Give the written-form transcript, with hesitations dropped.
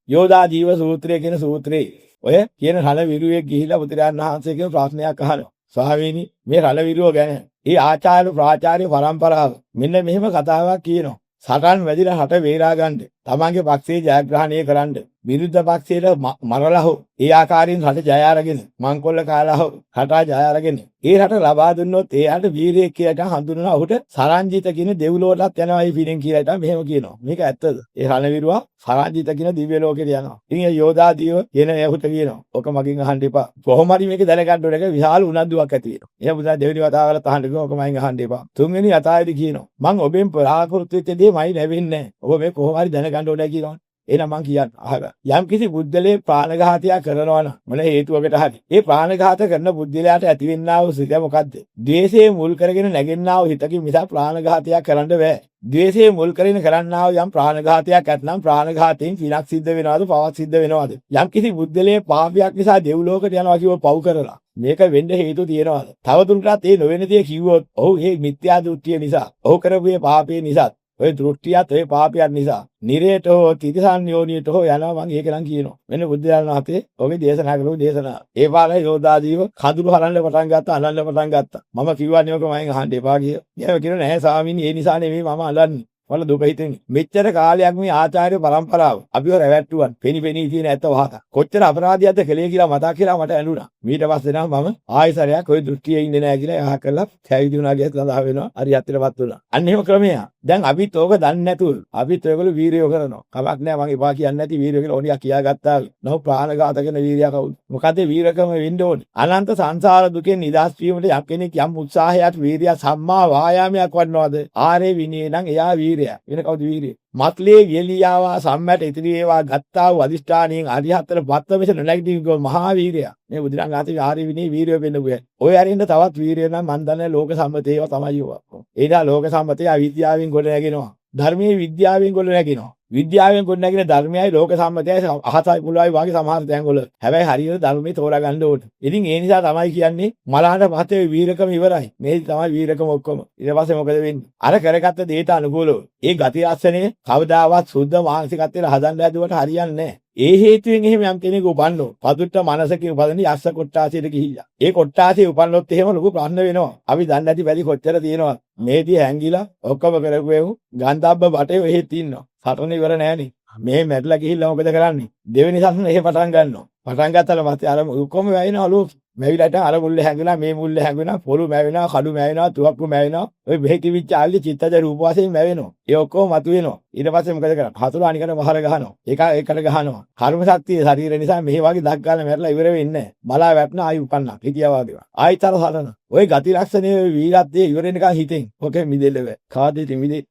යෝධා ජීව සූත්‍රය කියන සූත්‍රේ ඔය කියන රණවිරුවෙක් ගිහිලා බුදුරජාණන් වහන්සේ කියන ප්‍රශ්නයක් අහනවා. ස්වාමීනි මේ රණවිරුව ගැන ඒ ආචාර්ය ප්‍රාචාර්ය පරම්පරාව මෙන්න මෙහෙම කතාවක් කියනවා. සටන් වැදිලා රට වේරා ගන්න තමන්ගේ පක්ෂයේ ජයග්‍රහණය කරන්න විරුද්ධ පක්ෂයට මරලා හෝ ඒ ආකාරයෙන් රට ජය අරගෙන මංකොල්ල කාලා හෝ රට ජය අරගෙන ඒ රට ලබා දුන්නොත් එයාට වීරයෙක් කියලා හඳුන්වනවා. ඔහුට සරංජිත කියන දෙව්ලොවටත් යනවායි පිටින් කියලා මෙහෙම කියනවා. මේක ඇත්තද? ඒ රණවිරුවා සරංජිත කියන දිව්‍ය ලෝකෙට යනවා. ඉතින් යෝධා දිව කියන එහුට කියනවා. ඔක මගෙන් අහන්න එපා. කොහොම හරි මේක දැනගන්න ඕන එක විශාල උනන්දුවක් ඇති වෙනවා. එහෙනම් බුදුන් දෙවෙනි වතාවල තහන්න කිව්වා. ඔක මගෙන් අහන්න එපා. තුන්වෙනි වතාවේදී කියනවා. මං ඔබෙන් බලාපොරොත්තු වෙච්ච දේ මයි ලැබෙන්නේ නැහැ. ඔබ මේ කොහොම හරි දැනගන්න ඕනේ කියනවා. එහෙනම් මං කියන්න අහගන්න. යම් කිසි බුද්ධලේ ප්‍රාණඝාතයක් කරනවා නම් මොන හේතුවකට හරි ඒ ප්‍රාණඝාත කරන බුද්ධලයාට ඇතිවෙන්නා වූ සිත මොකද්ද? ද්වේෂයේ මුල් කරගෙන නැගෙන්නා වූ හිතකින් මිස ප්‍රාණඝාතයක් කරන්න බෑ. ද්වේෂයේ මුල් කරගෙන කරන්නා වූ යම් ප්‍රාණඝාතයක් ඇතනම් ප්‍රාණඝාතයෙන් විනාශ සිද්ධ වෙනවද? පවක් සිද්ධ වෙනවද? යම් කිසි බුද්ධලේ පාපයක් නිසා දෙව්ලෝකයට යනවා කිව්ව පව් කරලා මේක වෙන්න හේතු තියනවාද? තවදුරටත් ඒ නොවන දේ කිව්වොත් ඔහු මේ මිත්‍යා දෘෂ්ටිය නිසා ඔහු කරපු මේ පාපේ නිසා ඔය දෘෂ්ටියත් ඔය පාපයත් නිසා නිරේට හෝ තිරිසන් යෝනියට හෝ යනවා මම ඒක නම් කියනවා. මෙන්න බුද්ධයාණන් වහන්සේ ඔගේ දේශනා කළෝ දේශනා. ඒ පාරේ යෝධා ජීව කඳුළු හරන්න පටන් ගත්තා, අනන්න පටන් ගත්තා. මම කිව්වන්නේ ඔක මම අහන්න එපා කියලා. ඊයව කියනවා නැහැ ස්වාමීනි ඒ නිසා නෙමෙයි මම අලන්නේ. වල දුක හිතෙන්නේ. මෙච්චර කාලයක් මේ ආචාර්ය පරම්පරාව අපිව රැවැට්ටුවන්. පෙනි පෙනී තියෙන ඇත්ත වහක. කොච්චර අපරාධයක්ද කළේ කියලා මතක් කියලා මට ඇඬුණා. ඊට පස්සේ නම් මම ආයෙසරයක් ওই දෘෂ්ටියේ ඉන්නේ නැහැ කියලා යහ කරලා පැවිදි වුණා කියලා සඳහන් වෙනවා. හරි අත්‍යවශ්‍යපත් වුණා. අන්න එහෙම ක්‍රමයක්. දැන් අපිත් ඕක දන්නේ නැතුව අපිත් ඔයගොල්ලෝ වීරයෝ කරනවා. කමක් නැහැ මම එපා කියන්නේ නැති වීරයෝ කියලා ඕනියක් කියාගත්තා. නෝ ප්‍රාණඝාත කරන වීරයා කවුද? මොකද වීරකම වෙන්න ඕනේ. අනන්ත සංසාර දුකෙන් නිදහස් වීමට යම් කෙනෙක් යම් උත්සාහයක් වීරිය සම්මා වායාමයක් වඩනවාද? ආරේ විනේ නම් එයා වීරයා. වෙන කවුද වීරිය? මත්ලේ වියලියාවා සම්මැට ඉතිරි ඒවා ගත්තා වූ අදිෂ්ඨානයෙන් අරිහතර පත්වමෙස නොනැගී ගෝ මහා වීරයා. මේ බුදුරණාහි ආරේ විනේ වීරයෝ වෙන්න බුය. ඔය අරින්න තවත් වීරයෝ නම් මන් දන්නේ ලෝක සම්මතේ ඒවා තමයි ඒවා. ඒදා ලෝක සම්මතේ අවිද්‍යාවෙන් ගොඩ නැගෙනවා. ධර්මයේ විද්‍යාවෙන් ගොඩ නැගෙනවා. විද්‍යාවෙන් ගොඩ නැගෙන ධර්මයයි ලෝක සම්මතයයි අහසයි පුළයි වගේ සමහර තැන්වල. හැබැයි හරියට ධර්මයේ තෝරා ගන්න ඕනේ. ඉතින් ඒ නිසා තමයි කියන්නේ මලහට පස්සේ වීරකම ඉවරයි. මේ තමයි වීරකම ඔක්කොම. ඊට පස්සේ මොකද වෙන්නේ? අර කරගත්ත දේට අනුකූලව ඒ ගති රසනේ කවදාවත් සුද්ධ මානසිකත්වයට හදන්න හැදුවට හරියන්නේ නැහැ. ඒ හේතුවෙන් එහෙම යම් කෙනෙකු උපන්නෝ පතුට්ට මනසකින් උපදින යස්ස කොට්ටාසියට ගිහිල්ලා. ඒ කොට්ටාසිය උපන්නොත් එහෙම ලොකු ප්‍රශ්න වෙනවා. අපි දන්නේ නැති වැඩි කොච්චර තියෙනවද? මේදී හැංගිලා ඔක්කොම කරගුවෙමු. ගන්ධබ්බ බටේ එහෙත් ඉන්නවා. සටන ඉවර නෑනේ. මේ මැරිලා ගිහිල්ලා මොකද කරන්නේ? දෙවෙනි සටන එහෙ පටන් ගන්නවා. පටන් ගත්තාම පස්සේ අර ඔක්කොම වැයෙනවා ලෝක. මැවිලාට අර මුල්ල හැංගුණා මේ මුල්ල හැංගුණා පොළු මැවෙනවා කඩු මැවෙනවා තුවක්කු මැවෙනවා ඔය බෙහෙති විච්ච ආල්ලි චිත්තජ රූප වශයෙන් මැවෙනවා ඒ ඔක්කොම මතුවෙනවා ඊට පස්සේ මොකද කරන්නේ හතුරු අනිකට මහර ගහනවා ඒකට ගහනවා කර්ම ශක්තිය ශරීරය නිසා මෙහි වගේ දක් ගන්න මැරලා ඉවර වෙන්නේ නැහැ බලා වැටෙන ආයි උපන්නා හිටියා වගේ ආයිතර හදන ඔය ගති ලක්ෂණයේ වීරත්වයේ ඉවර වෙනකන් හිතෙන් ඔකේ මිදෙන්න බෑ කාදේ මිදෙ